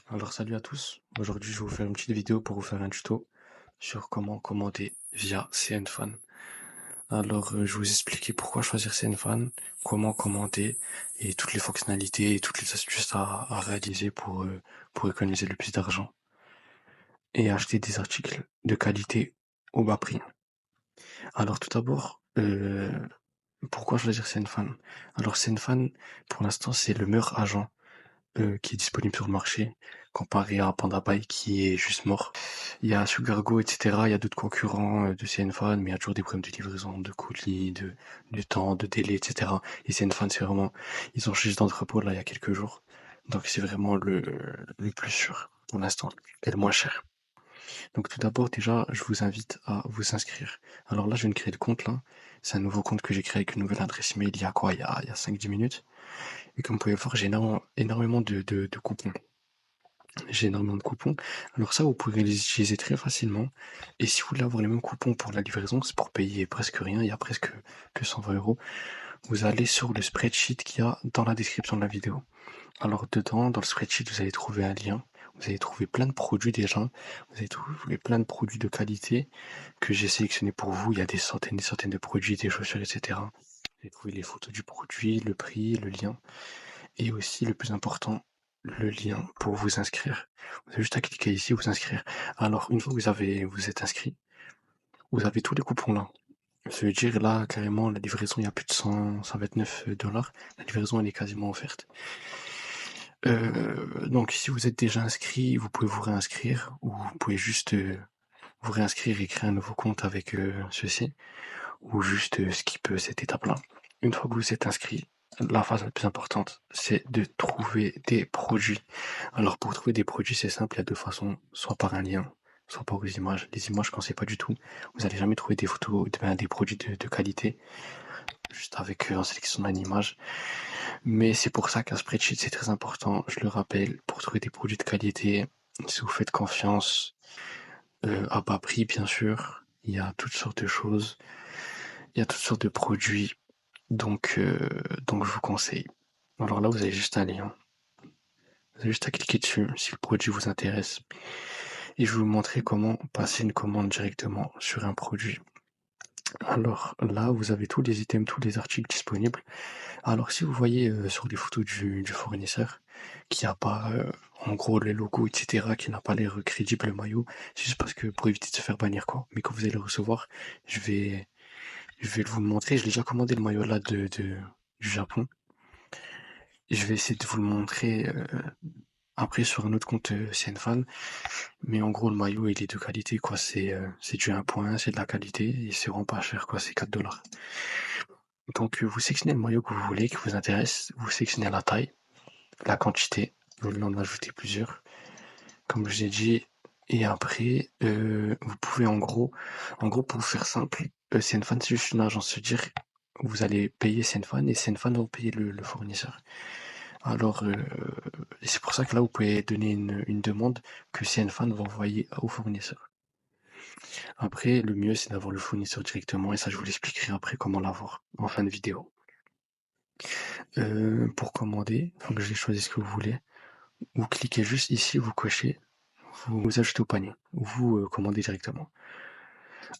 Alors salut à tous, aujourd'hui je vais vous faire une petite vidéo pour vous faire un tuto sur comment commander via CNFan. Alors je vais vous expliquer pourquoi choisir CNFan, comment commander et toutes les fonctionnalités et toutes les astuces à réaliser pour économiser le plus d'argent et acheter des articles de qualité au bas prix. Alors tout d'abord, pourquoi choisir CNFan? Alors CNFan pour l'instant c'est le meilleur agent qui est disponible sur le marché, comparé à PandaBuy qui est juste mort. Il y a SugarGo, etc. Il y a d'autres concurrents de CNFan, mais il y a toujours des problèmes de livraison, de colis, de temps, de délai, etc. Et CNFan, c'est vraiment, ils ont changé d'entrepôt là il y a quelques jours. Donc c'est vraiment le plus sûr pour l'instant et le moins cher. Donc tout d'abord déjà, je vous invite à vous inscrire. Alors là, je viens de créer le compte là. C'est un nouveau compte que j'ai créé avec une nouvelle adresse email il y a quoi? Il y a 5-10 minutes. Et comme vous pouvez voir, j'ai énormément de coupons. J'ai énormément de coupons. Alors ça, vous pourrez les utiliser très facilement. Et si vous voulez avoir les mêmes coupons pour la livraison, c'est pour payer presque rien, il y a presque que 120 €. Vous allez sur le spreadsheet qu'il y a dans la description de la vidéo. Alors dedans, dans le spreadsheet, vous allez trouver un lien. Vous allez trouver plein de produits déjà. Vous allez trouver plein de produits de qualité que j'ai sélectionnés pour vous. Il y a des centaines de produits, des chaussures, etc. Vous allez trouver les photos du produit, le prix, le lien. Et aussi, le plus important, le lien pour vous inscrire. Vous avez juste à cliquer ici, vous inscrire. Alors, une fois que vous êtes inscrit, vous avez tous les coupons là. Ça veut dire là, carrément, la livraison, il y a plus de 129 $. La livraison, elle est quasiment offerte. Donc, si vous êtes déjà inscrit, vous pouvez vous réinscrire ou vous pouvez juste vous réinscrire et créer un nouveau compte avec ceci ou juste skip cette étape-là. Une fois que vous êtes inscrit, la phase la plus importante, c'est de trouver des produits. Alors pour trouver des produits, c'est simple, il y a deux façons, soit par un lien, soit par les images. Les images, quand c'est pas du tout, vous allez jamais trouver des photos, des produits de qualité, juste avec en sélectionnant une image. Mais c'est pour ça qu'un spreadsheet, c'est très important, je le rappelle, pour trouver des produits de qualité, si vous faites confiance, à bas prix, bien sûr, il y a toutes sortes de choses, il y a toutes sortes de produits. Donc je vous conseille. Alors là, vous avez juste un lien. Vous avez juste à cliquer dessus si le produit vous intéresse. Et je vais vous montrer comment passer une commande directement sur un produit. Alors là, vous avez tous les items, tous les articles disponibles. Alors si vous voyez sur les photos du fournisseur qu'il n'y a pas en gros les logos, etc., qui n'a pas l'air crédible le maillot, c'est juste parce que pour éviter de se faire bannir quoi. Mais quand vous allez le recevoir, je vais, je vais vous le montrer. Je l'ai déjà commandé le maillot là du Japon. Je vais essayer de vous le montrer après sur un autre compte CNFan. Mais en gros, le maillot, il est de qualité, quoi. C'est du 1.1, c'est de la qualité et c'est vraiment pas cher, quoi. C'est 4 $. Donc, vous sélectionnez le maillot que vous voulez, qui vous intéresse. Vous sélectionnez la taille, la quantité. Vous voulez en ajouter plusieurs, comme je l'ai dit. Et après, vous pouvez pour vous faire simple, CNFan, c'est juste une agence. C'est-à-dire, vous allez payer CNFan et CNFan va payer le fournisseur. Alors, c'est pour ça que là, vous pouvez donner une demande que CNFan va envoyer au fournisseur. Après, le mieux, c'est d'avoir le fournisseur directement, et ça, je vous l'expliquerai après comment l'avoir en fin de vidéo. Pour commander, donc je vais choisir ce que vous voulez. Vous cliquez juste ici, vous cochez, vous ajoutez au panier, ou vous commandez directement.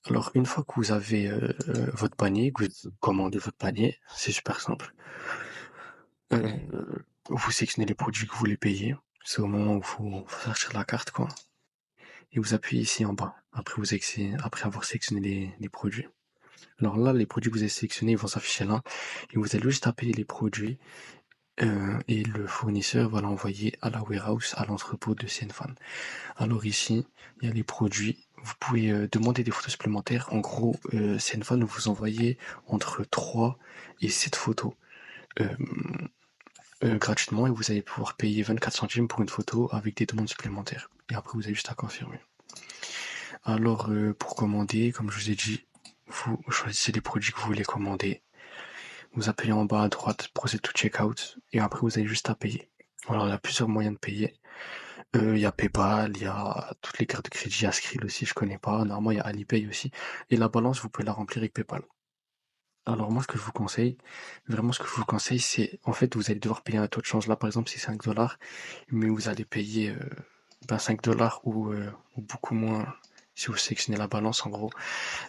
Alors, une fois que vous avez votre panier, que vous commandez votre panier, c'est super simple. Euh, vous sélectionnez les produits que vous voulez payer. C'est au moment où vous sortir la carte, quoi. Et vous appuyez ici en bas, après avoir sélectionné les produits. Alors là, les produits que vous avez sélectionnés ils vont s'afficher là, et vous allez juste taper les produits, et le fournisseur va l'envoyer à la warehouse, à l'entrepôt de CNFan. Alors ici, il y a les produits, vous pouvez demander des photos supplémentaires. En gros, CNFan vous envoyez entre 3 et 7 photos euh, gratuitement, et vous allez pouvoir payer 24 centimes pour une photo avec des demandes supplémentaires. Et après, vous avez juste à confirmer. Alors, pour commander, comme je vous ai dit, vous choisissez les produits que vous voulez commander. Vous appuyez en bas à droite, Proceed to Checkout, et après vous avez juste à payer. Alors, il y a plusieurs moyens de payer. Il y a PayPal, il y a toutes les cartes de crédit, il y a Skrill aussi, je connais pas. Normalement, il y a Alipay aussi. Et la balance, vous pouvez la remplir avec PayPal. Alors moi, ce que je vous conseille, vraiment ce que je vous conseille, c'est en fait vous allez devoir payer un taux de change là, par exemple c'est 5 $, mais vous allez payer 5 $ ou beaucoup moins si vous sélectionnez la balance en gros,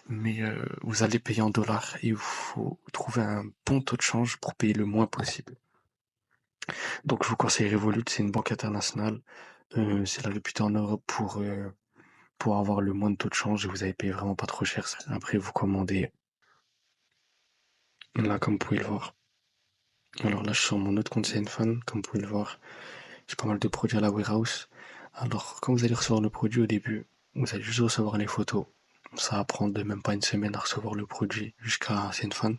mais vous allez payer en dollars et il faut trouver un bon taux de change pour payer le moins possible. Donc je vous conseille Revolut, c'est une banque internationale, c'est la réputée en Europe pour avoir le moins de taux de change et vous allez payer vraiment pas trop cher. Après vous commandez là comme vous pouvez le voir. Alors là je suis sur mon autre compte CNFan, comme vous pouvez le voir. J'ai pas mal de produits à la warehouse. Alors, quand vous allez recevoir le produit au début, vous allez juste recevoir les photos. Ça va prendre même pas une semaine à recevoir le produit jusqu'à CNFan,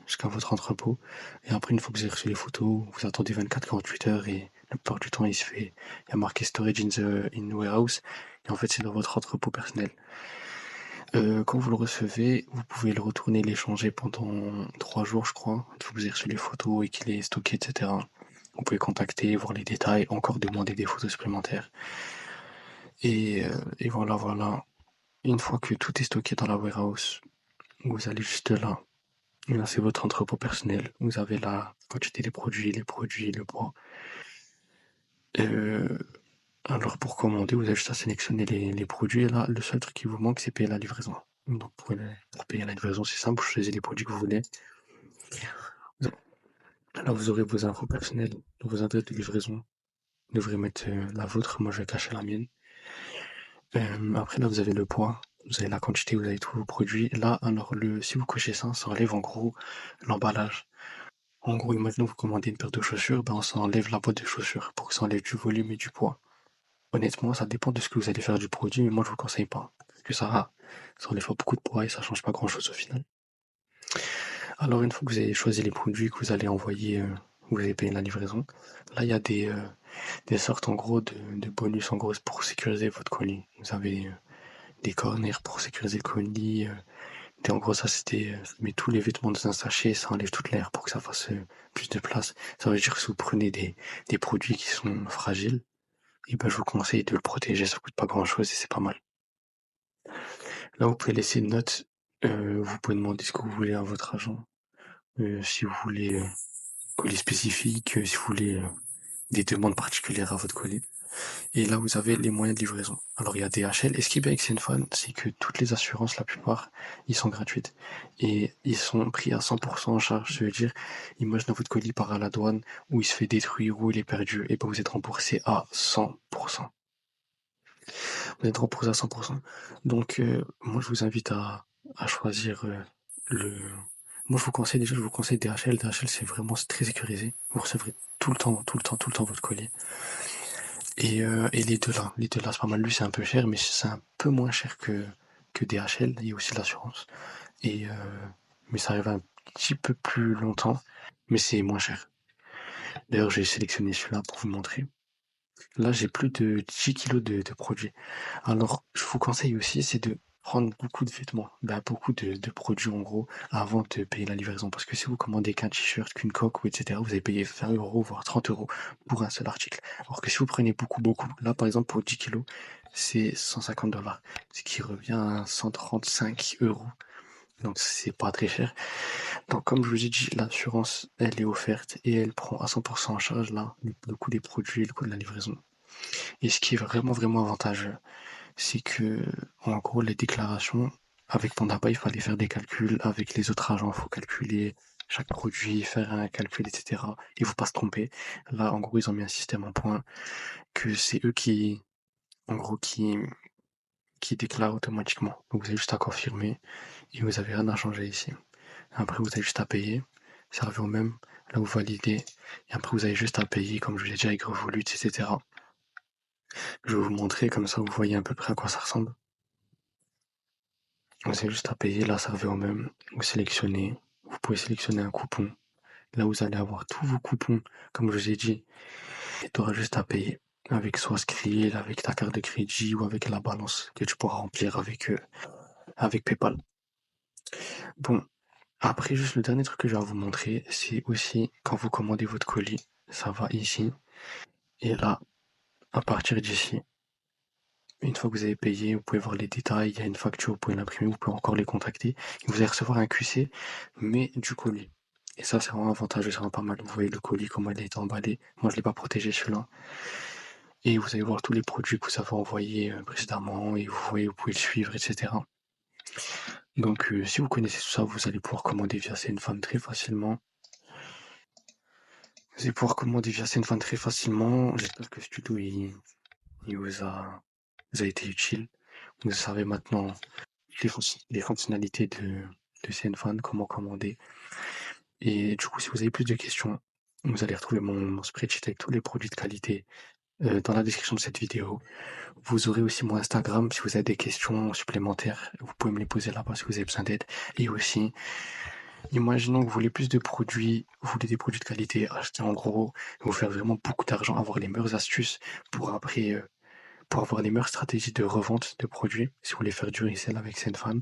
jusqu'à votre entrepôt. Et après, une fois que vous avez reçu les photos, vous attendez 24-48 heures et la plupart du temps, il y a marqué storage in warehouse. Et en fait, c'est dans votre entrepôt personnel. Quand vous le recevez, vous pouvez le retourner, l'échanger pendant 3 jours, je crois. Une fois que vous avez reçu les photos et qu'il est stocké, etc. Vous pouvez contacter, voir les détails, encore demander des photos supplémentaires. Et voilà, voilà. Une fois que tout est stocké dans la warehouse, vous allez juste là. Là, c'est votre entrepôt personnel. Vous avez la quantité des produits, le poids. Euh, alors, pour commander, vous avez juste à sélectionner les produits. Et là, le seul truc qui vous manque, c'est payer la livraison. Donc, pour payer la livraison, c'est simple. Vous choisissez les produits que vous voulez. Là, vous aurez vos infos personnelles, vos adresses de livraison. Vous devrez mettre la vôtre. Moi, je vais cacher la mienne. Après, là, vous avez le poids, vous avez la quantité, vous avez tous vos produits. Là, alors, si vous cochez ça enlève en gros l'emballage. En gros, imaginons que vous commandez une paire de chaussures, ben, ça enlève la boîte de chaussures pour que ça enlève du volume et du poids. Honnêtement, ça dépend de ce que vous allez faire du produit, mais moi, je vous conseille pas. Parce que ça enlève pas beaucoup de poids et ça change pas grand chose au final. Alors, une fois que vous avez choisi les produits que vous allez envoyer, vous allez payer la livraison. Là, il y a des sortes, en gros, de bonus, en gros, pour sécuriser votre colis. Vous avez des corners pour sécuriser le colis. Et en gros, ça met tous les vêtements dans un sachet, ça enlève toute l'air pour que ça fasse plus de place. Ça veut dire que si vous prenez des produits qui sont fragiles, et ben, je vous conseille de le protéger, ça coûte pas grand chose et c'est pas mal. Là, vous pouvez laisser une note, vous pouvez demander ce que vous voulez à votre agent, si vous voulez colis spécifique, si vous voulez des demandes particulières à votre colis. Et là, vous avez les moyens de livraison. Alors, il y a DHL. Et ce qui est bien avec Zenfone, c'est que toutes les assurances, la plupart, ils sont gratuites. Et ils sont pris à 100% en charge. Ça veut dire, imaginez votre colis part à la douane, où il se fait détruire, où il est perdu, et ben vous êtes remboursé à 100%. Vous êtes remboursé à 100%. Donc, moi, je vous invite à choisir le... Moi, je vous conseille DHL. DHL, c'est très sécurisé. Vous recevrez tout le temps, tout le temps, tout le temps votre colis. Et les deux là, c'est pas mal. Lui, c'est un peu cher, mais c'est un peu moins cher que DHL. Il y a aussi l'assurance. Et mais ça arrive un petit peu plus longtemps, mais c'est moins cher. D'ailleurs, j'ai sélectionné celui-là pour vous montrer. Là, j'ai plus de 10 kilos de produits. Alors, je vous conseille aussi, c'est de prendre beaucoup de vêtements, bah, beaucoup de produits en gros, avant de payer la livraison. Parce que si vous commandez qu'un t-shirt, qu'une coque, ou etc., vous allez payer 20 €, voire 30 € pour un seul article. Alors que si vous prenez beaucoup, beaucoup, là par exemple pour 10 kilos, c'est 150 $, ce qui revient à 135 €. Donc c'est pas très cher. Donc comme je vous ai dit, l'assurance, elle est offerte et elle prend à 100% en charge là, le coût des produits, le coût de la livraison. Et ce qui est vraiment, vraiment avantageux, c'est que, en gros, les déclarations, avec Pondapa, il fallait faire des calculs, avec les autres agents, il faut calculer chaque produit, faire un calcul, etc. Et faut pas se tromper. Là, en gros, ils ont mis un système en point que c'est eux en gros, qui déclarent automatiquement. Donc, vous avez juste à confirmer et vous avez rien à changer ici. Après, vous avez juste à payer. Ça revient au même. Là, vous validez. Et après, vous avez juste à payer, comme je vous l'ai dit, avec Revolut, etc. Je vais vous montrer, comme ça, vous voyez à peu près à quoi ça ressemble. C'est juste à payer, là ça revient au même. Vous sélectionnez, vous pouvez sélectionner un coupon. Là vous allez avoir tous vos coupons, comme je vous ai dit, et tu auras juste à payer avec soit Skrill, avec ta carte de crédit ou avec la balance que tu pourras remplir avec PayPal. Bon, après juste le dernier truc que je vais vous montrer, c'est aussi quand vous commandez votre colis, ça va ici, et là, à partir d'ici, Une fois que vous avez payé, vous pouvez voir les détails, il y a une facture, vous pouvez l'imprimer, vous pouvez encore les contacter. Et vous allez recevoir un QC, mais du colis. Et ça, c'est vraiment avantageux, c'est vraiment pas mal. Vous voyez le colis, comment il a été emballé. Moi, je l'ai pas protégé celui-là. Et vous allez voir tous les produits que vous avez envoyés précédemment, et vous voyez, vous pouvez le suivre, etc. Donc, si vous connaissez tout ça, vous allez pouvoir commander via CNFAN très facilement. Vous allez pouvoir commander via CNFAN très facilement. J'espère que ce tuto, il vous a été utile. Vous savez maintenant les fonctionnalités de CNFAN, comment commander. Et du coup, si vous avez plus de questions, vous allez retrouver mon spreadsheet avec tous les produits de qualité dans la description de cette vidéo. Vous aurez aussi mon Instagram si vous avez des questions supplémentaires. Vous pouvez me les poser là-bas si vous avez besoin d'aide. Et aussi, imaginons que vous voulez plus de produits, vous voulez des produits de qualité, acheter en gros, vous faire vraiment beaucoup d'argent, avoir les meilleures astuces pour après, pour avoir les meilleures stratégies de revente de produits, si vous voulez faire du resell avec CNFAN.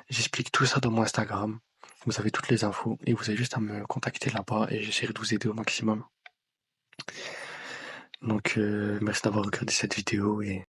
J'explique tout ça dans mon Instagram. Vous avez toutes les infos et vous avez juste à me contacter là-bas et j'essaierai de vous aider au maximum. Donc, merci d'avoir regardé cette vidéo et